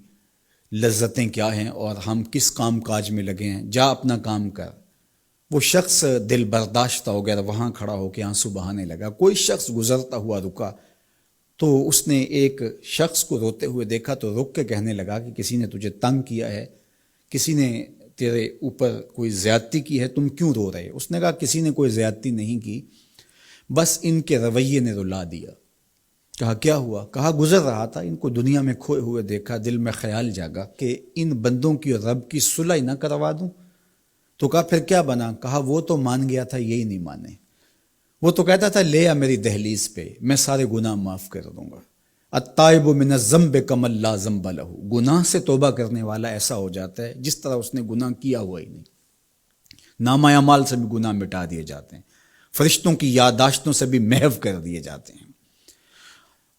لذتیں کیا ہیں اور ہم کس کام کاج میں لگے ہیں، جا اپنا کام کر۔ وہ شخص دل برداشتہ ہو گیا، وہاں کھڑا ہو کے آنسو بہانے لگا۔ کوئی شخص گزرتا ہوا رکا تو اس نے ایک شخص کو روتے ہوئے دیکھا تو رک کے کہنے لگا کہ کسی نے تجھے تنگ کیا ہے، کسی نے تیرے اوپر کوئی زیادتی کی ہے، تم کیوں رو رہے؟ اس نے کہا کسی نے کوئی زیادتی نہیں کی، بس ان کے رویے نے رلا دیا۔ کہا کیا ہوا؟ کہا گزر رہا تھا، ان کو دنیا میں کھوئے ہوئے دیکھا، دل میں خیال جاگا کہ ان بندوں کی اور رب کی صلح ہی نہ کروا دوں۔ تو کہا پھر کیا بنا؟ کہا وہ تو مان گیا تھا، یہی نہیں مانے۔ وہ تو کہتا تھا لے آ میری دہلیز پہ، میں سارے گناہ معاف کر دوں گا۔ التائب من الذنب کمن لا ذنب لہ، گناہ سے توبہ کرنے والا ایسا ہو جاتا ہے جس طرح اس نے گناہ کیا ہوا ہی نہیں۔ نامہ اعمال سے بھی گناہ مٹا دیے جاتے ہیں، فرشتوں کی یادداشتوں سے بھی محو کر دیے جاتے ہیں،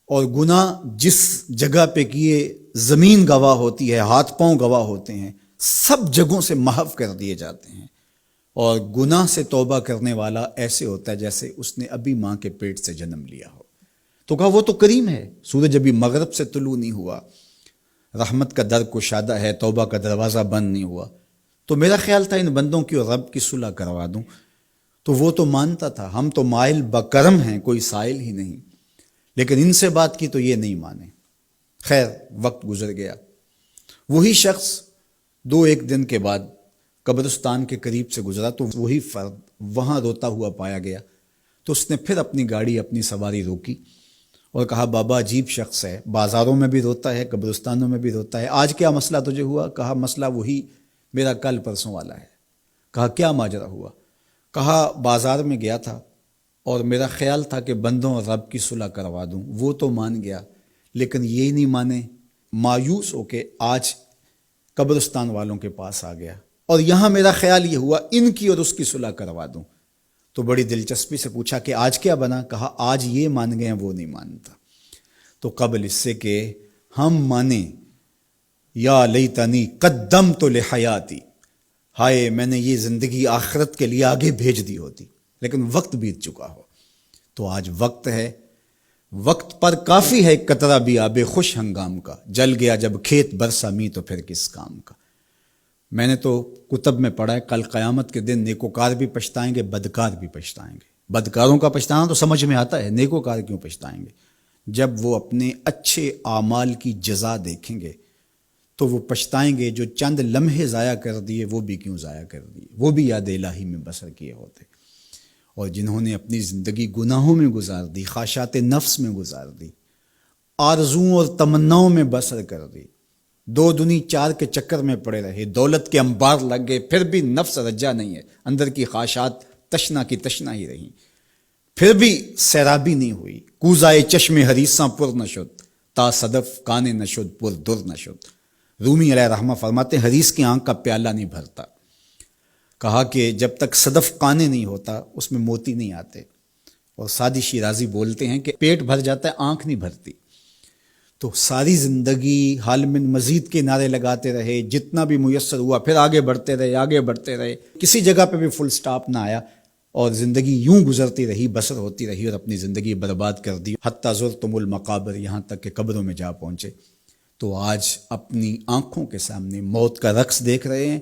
اور گناہ جس جگہ پہ کیے زمین گواہ ہوتی ہے، ہاتھ پاؤں گواہ ہوتے ہیں، سب جگہوں سے محو کر دیے جاتے ہیں۔ اور گناہ سے توبہ کرنے والا ایسے ہوتا ہے جیسے اس نے ابھی ماں کے پیٹ سے جنم لیا ہو۔ تو کہا وہ تو کریم ہے، سورج ابھی مغرب سے طلوع نہیں ہوا، رحمت کا در کشادہ ہے، توبہ کا دروازہ بند نہیں ہوا، تو میرا خیال تھا ان بندوں کی اور رب کی صلح کروا دوں۔ تو وہ تو مانتا تھا، ہم تو مائل بکرم ہیں، کوئی سائل ہی نہیں، لیکن ان سے بات کی تو یہ نہیں مانے۔ خیر وقت گزر گیا، وہی شخص ایک دن کے بعد قبرستان کے قریب سے گزرا تو وہی فرد وہاں روتا ہوا پایا گیا۔ تو اس نے پھر اپنی گاڑی، اپنی سواری روکی اور کہا بابا عجیب شخص ہے، بازاروں میں بھی روتا ہے، قبرستانوں میں بھی روتا ہے، آج کیا مسئلہ تجھے ہوا؟ کہا مسئلہ وہی میرا کل پرسوں والا ہے۔ کہا کیا ماجرا ہوا؟ کہا بازار میں گیا تھا اور میرا خیال تھا کہ بندوں اور رب کی صلح کروا دوں، وہ تو مان گیا لیکن یہی نہیں مانے، مایوس ہو کے آج قبرستان والوں کے پاس آ گیا اور یہاں میرا خیال یہ ہوا ان کی اور اس کی صلح کروا دوں۔ تو بڑی دلچسپی سے پوچھا کہ آج کیا بنا؟ کہا آج یہ مان گئے ہیں، وہ نہیں مانتا۔ تو قبل اس سے کہ ہم مانیں، یا لیتنی قدمت لحیاتی، ہائے میں نے یہ زندگی آخرت کے لیے آگے بھیج دی ہوتی، لیکن وقت بیت چکا ہو۔ تو آج وقت ہے، وقت پر کافی ہے ایک قطرہ بھی آب خوش ہنگام کا، جل گیا جب کھیت برسا می تو پھر کس کام کا۔ میں نے تو کتب میں پڑھا ہے کل قیامت کے دن نیکوکار بھی پچھتائیں گے، بدکار بھی پچھتائیں گے۔ بدکاروں کا پچھتانا تو سمجھ میں آتا ہے، نیکوکار کیوں پچھتائیں گے؟ جب وہ اپنے اچھے اعمال کی جزا دیکھیں گے تو وہ پچھتائیں گے، جو چند لمحے ضائع کر دیے وہ بھی کیوں ضائع کر دیے، وہ بھی یاد الہی میں بسر کیے ہوتے۔ اور جنہوں نے اپنی زندگی گناہوں میں گزار دی، خواہشات نفس میں گزار دی، آرزوؤں اور تمناؤں میں بسر کر دی، دو دنی چار کے چکر میں پڑے رہے، دولت کے انبار لگ گئے، پھر بھی نفس رجا نہیں ہے، اندر کی خواہشات تشنا کی تشنا ہی رہیں، پھر بھی سیرابی نہیں ہوئی۔ کوزائے چشم حریصاں پر نشد، تا صدف کانے نشد پر در نشد۔ رومی علیہ رحمہ فرماتے ہیں حریص کی آنکھ کا پیالہ نہیں بھرتا۔ کہا کہ جب تک صدف قانے نہیں ہوتا اس میں موتی نہیں آتے، اور سادی شیرازی بولتے ہیں کہ پیٹ بھر جاتا ہے آنکھ نہیں بھرتی۔ تو ساری زندگی حال من مزید کے نعرے لگاتے رہے، جتنا بھی میسر ہوا پھر آگے بڑھتے رہے، آگے بڑھتے رہے، کسی جگہ پہ بھی فل سٹاپ نہ آیا، اور زندگی یوں گزرتی رہی، بسر ہوتی رہی، اور اپنی زندگی برباد کر دی، حتیٰ زرتم المقابر، یہاں تک کہ قبروں میں جا پہنچے۔ تو آج اپنی آنکھوں کے سامنے موت کا رقص دیکھ رہے ہیں،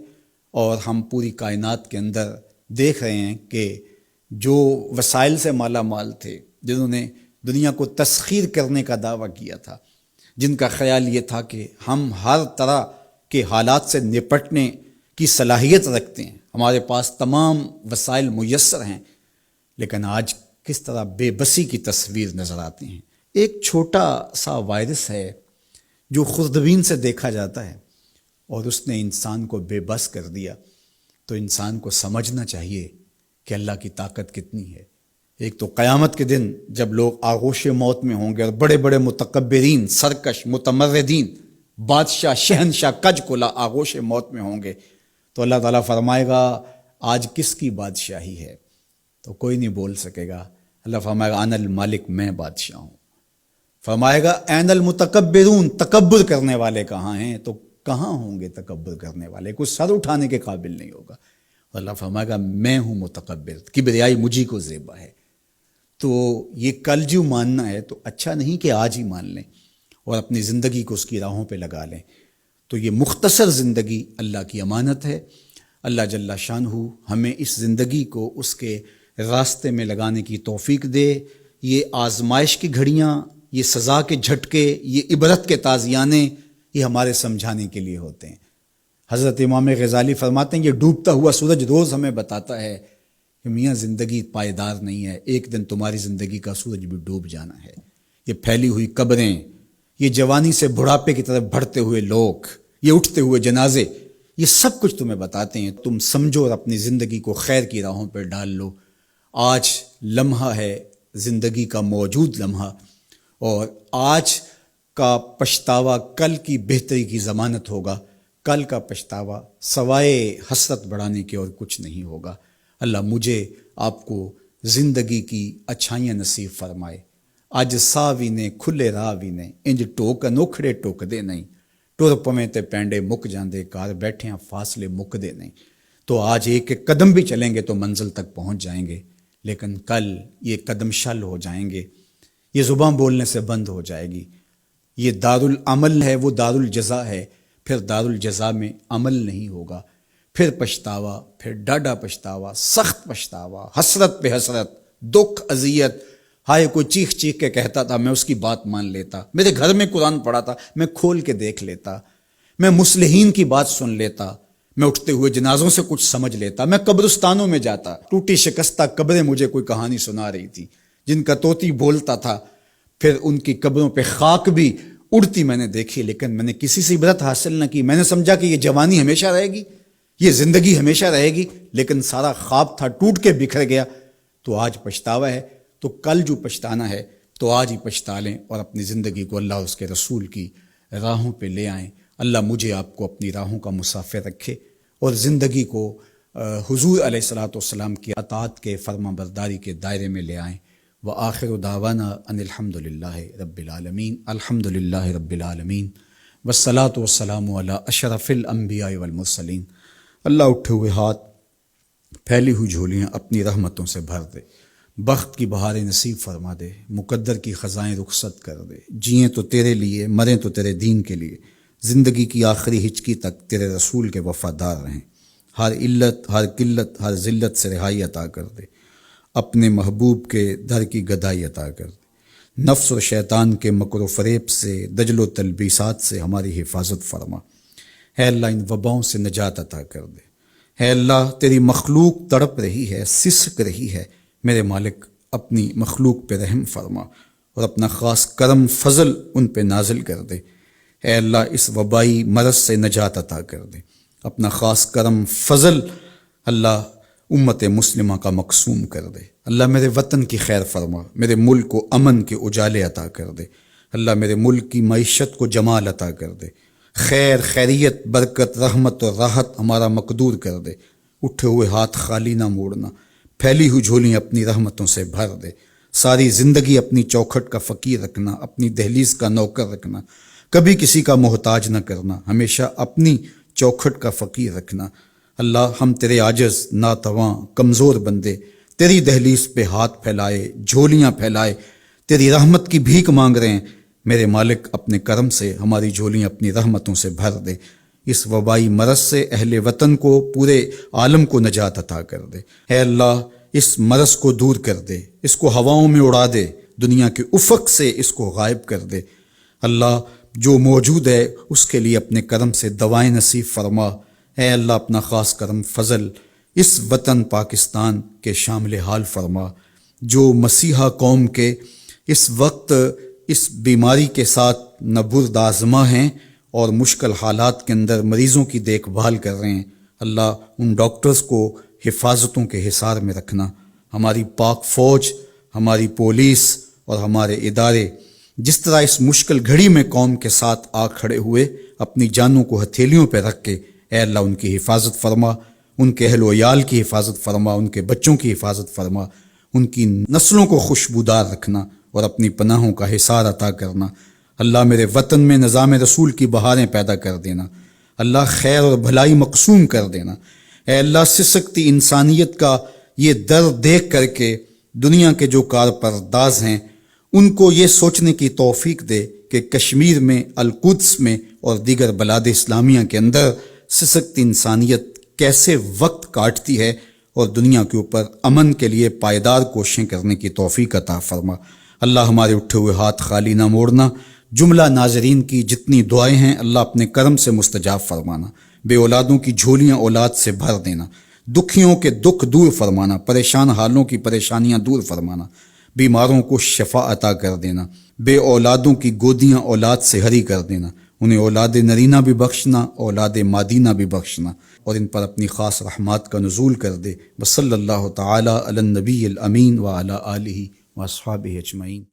اور ہم پوری کائنات کے اندر دیکھ رہے ہیں کہ جو وسائل سے مالا مال تھے، جنہوں نے دنیا کو تسخیر کرنے کا دعویٰ کیا تھا، جن کا خیال یہ تھا کہ ہم ہر طرح کے حالات سے نپٹنے کی صلاحیت رکھتے ہیں، ہمارے پاس تمام وسائل میسر ہیں، لیکن آج کس طرح بے بسی کی تصویر نظر آتی ہیں۔ ایک چھوٹا سا وائرس ہے جو خوردبین سے دیکھا جاتا ہے، اور اس نے انسان کو بے بس کر دیا۔ تو انسان کو سمجھنا چاہیے کہ اللہ کی طاقت کتنی ہے۔ ایک تو قیامت کے دن جب لوگ آغوش موت میں ہوں گے، اور بڑے بڑے متکبرین، سرکش، متمردین، بادشاہ، شہنشاہ، کج کلا آغوش موت میں ہوں گے، تو اللہ تعالیٰ فرمائے گا آج کس کی بادشاہی ہے؟ تو کوئی نہیں بول سکے گا۔ اللہ فرمائے گا انا المالک، میں بادشاہ ہوں۔ فرمائے گا این المتکبرون، تکبر کرنے والے کہاں ہیں؟ تو کہاں ہوں گے تکبر کرنے والے؟ کوئی سر اٹھانے کے قابل نہیں ہوگا۔ اللہ فرمائے گا میں ہوں متکبر، کبریائی مجھی کو زیبا ہے۔ تو یہ کل جو ماننا ہے تو اچھا نہیں کہ آج ہی مان لیں اور اپنی زندگی کو اس کی راہوں پہ لگا لیں۔ تو یہ مختصر زندگی اللہ کی امانت ہے۔ اللہ جل شانہ ہمیں اس زندگی کو اس کے راستے میں لگانے کی توفیق دے۔ یہ آزمائش کی گھڑیاں یہ سزا کے جھٹکے، یہ عبرت کے تازیانے، یہ ہمارے سمجھانے کے لیے ہوتے ہیں۔ حضرت امام غزالی فرماتے ہیں یہ ڈوبتا ہوا سورج روز ہمیں بتاتا ہے کہ میاں زندگی پائیدار نہیں ہے، ایک دن تمہاری زندگی کا سورج بھی ڈوب جانا ہے۔ یہ پھیلی ہوئی قبریں، یہ جوانی سے بڑھاپے کی طرف بڑھتے ہوئے لوگ، یہ اٹھتے ہوئے جنازے، یہ سب کچھ تمہیں بتاتے ہیں۔ تم سمجھو اور اپنی زندگی کو خیر کی راہوں پر ڈال لو۔ آج لمحہ ہے زندگی کا موجود لمحہ، اور آج کا پچھتاوا کل کی بہتری کی ضمانت ہوگا۔ کل کا پچھتاوا سوائے حسرت بڑھانے کے اور کچھ نہیں ہوگا۔ اللہ مجھے آپ کو زندگی کی اچھائیاں نصیب فرمائے۔ اج ساوی نے کھلے راہ وی نے، انج ٹوک انوکھڑے ٹوک دے نہیں، ٹر پویں تے پینڈے مک جاندے، گھر بیٹھیاں فاصلے مک دے نہیں۔ تو آج ایک ایک قدم بھی چلیں گے تو منزل تک پہنچ جائیں گے، لیکن کل یہ قدم شل ہو جائیں گے، یہ زباں بولنے سے بند ہو جائے گی۔ یہ دارالعمل ہے، وہ دارالجزا ہے، پھر دارالجزا میں عمل نہیں ہوگا، پھر پچھتاوا، پھر ڈاڈا پچھتاوا، سخت پچھتاوا، حسرت پہ حسرت، دکھ، اذیت۔ ہائے کوئی چیخ چیخ کے کہتا تھا، میں اس کی بات مان لیتا، میرے گھر میں قرآن پڑھا تھا، میں کھول کے دیکھ لیتا، میں مصلحین کی بات سن لیتا، میں اٹھتے ہوئے جنازوں سے کچھ سمجھ لیتا، میں قبرستانوں میں جاتا، ٹوٹی شکستہ قبریں مجھے کوئی کہانی سنا رہی تھی، جن کا طوطی بولتا تھا، پھر ان کی قبروں پہ خاک بھی اڑتی میں نے دیکھی، لیکن میں نے کسی سے عبرت حاصل نہ کی۔ میں نے سمجھا کہ یہ جوانی ہمیشہ رہے گی، یہ زندگی ہمیشہ رہے گی، لیکن سارا خواب تھا ٹوٹ کے بکھر گیا۔ تو آج پچھتاوا ہے، تو کل جو پچھتانا ہے تو آج ہی پچھتا لیں، اور اپنی زندگی کو اللہ اور اس کے رسول کی راہوں پہ لے آئیں۔ اللہ مجھے آپ کو اپنی راہوں کا مسافر رکھے، اور زندگی کو حضور علیہ الصلوۃ والسلام کی اطاعت کے، فرما برداری کے دائرے میں لے آئیں۔ وآخر دعوانا ان الحمد للہ رب العالمین، الحمد للہ رب العالمین، والصلاۃ والسلام علی اشرف الانبیاء والمرسلین۔ اللہ اٹھے ہوئے ہاتھ، پھیلی ہوئی جھولیاں اپنی رحمتوں سے بھر دے، بخت کی بہاریں نصیب فرما دے، مقدر کی خزائیں رخصت کر دے۔ جئیں تو تیرے لیے، مریں تو تیرے دین کے لیے، زندگی کی آخری ہچکی تک تیرے رسول کے وفادار رہیں۔ ہر علت، ہر قلت، ہر ذلت سے رہائی عطا کر دے، اپنے محبوب کے در کی گدائی عطا کر دے۔ نفس و شیطان کے مکر و فریب سے، دجل و تلبیسات سے ہماری حفاظت فرما۔ اے اللہ ان وباؤں سے نجات عطا کر دے۔ اے اللہ تیری مخلوق تڑپ رہی ہے، سسک رہی ہے، میرے مالک اپنی مخلوق پہ رحم فرما، اور اپنا خاص کرم فضل ان پہ نازل کر دے۔ اے اللہ اس وبائی مرض سے نجات عطا کر دے، اپنا خاص کرم فضل اللہ امت مسلمہ کا مقسوم کر دے۔ اللہ میرے وطن کی خیر فرما، میرے ملک کو امن کے اجالے عطا کر دے۔ اللہ میرے ملک کی معیشت کو جمال عطا کر دے، خیر، خیریت، برکت، رحمت اور راحت ہمارا مقدور کر دے۔ اٹھے ہوئے ہاتھ خالی نہ موڑنا، پھیلی ہوئی جھولیاں اپنی رحمتوں سے بھر دے۔ ساری زندگی اپنی چوکھٹ کا فقیر رکھنا، اپنی دہلیز کا نوکر رکھنا، کبھی کسی کا محتاج نہ کرنا، ہمیشہ اپنی چوکھٹ کا فقیر رکھنا۔ اللہ ہم تیرے عاجز، ناتواں، کمزور بندے، تیری دہلیز پہ ہاتھ پھیلائے، جھولیاں پھیلائے، تیری رحمت کی بھیک مانگ رہے ہیں۔ میرے مالک اپنے کرم سے ہماری جھولیاں اپنی رحمتوں سے بھر دے۔ اس وبائی مرض سے اہل وطن کو، پورے عالم کو نجات عطا کر دے۔ اے اللہ اس مرض کو دور کر دے، اس کو ہواؤں میں اڑا دے، دنیا کے افق سے اس کو غائب کر دے۔ اللہ جو موجود ہے اس کے لیے اپنے کرم سے دوائیں نصیب فرما۔ اے اللہ اپنا خاص کرم فضل اس وطن پاکستان کے شامل حال فرما، جو مسیحا قوم کے اس وقت اس بیماری کے ساتھ نبرد آزما ہیں اور مشکل حالات کے اندر مریضوں کی دیکھ بھال کر رہے ہیں۔ اللہ ان ڈاکٹرز کو حفاظتوں کے حصار میں رکھنا، ہماری پاک فوج، ہماری پولیس اور ہمارے ادارے جس طرح اس مشکل گھڑی میں قوم کے ساتھ آ کھڑے ہوئے، اپنی جانوں کو ہتھیلیوں پہ رکھ کے، اے اللہ ان کی حفاظت فرما، ان کے اہل و عیال کی حفاظت فرما، ان کے بچوں کی حفاظت فرما، ان کی نسلوں کو خوشبودار رکھنا اور اپنی پناہوں کا حصار عطا کرنا۔ اللہ میرے وطن میں نظام رسول کی بہاریں پیدا کر دینا، اللہ خیر اور بھلائی مقسوم کر دینا۔ اے اللہ سسکتی انسانیت کا یہ درد دیکھ کر کے دنیا کے جو کارپرداز ہیں ان کو یہ سوچنے کی توفیق دے کہ کشمیر میں، القدس میں اور دیگر بلاد اسلامیہ کے اندر سسکتی انسانیت کیسے وقت کاٹتی ہے، اور دنیا کے اوپر امن کے لیے پائیدار کوششیں کرنے کی توفیق عطا فرما۔ اللہ ہمارے اٹھے ہوئے ہاتھ خالی نہ موڑنا، جملہ ناظرین کی جتنی دعائیں ہیں اللہ اپنے کرم سے مستجاب فرمانا، بے اولادوں کی جھولیاں اولاد سے بھر دینا، دکھیوں کے دکھ دور فرمانا، پریشان حالوں کی پریشانیاں دور فرمانا، بیماروں کو شفا عطا کر دینا، بے اولادوں کی گودیاں اولاد سے ہری کر دینا، انہیں اولاد نرینہ بھی بخشنا، اولاد مادینہ بھی بخشنا، اور ان پر اپنی خاص رحمات کا نزول کر دے۔ وصلی اللہ تعالی علی النبی الامین وعلی آلہ واصحابہ اجمعین۔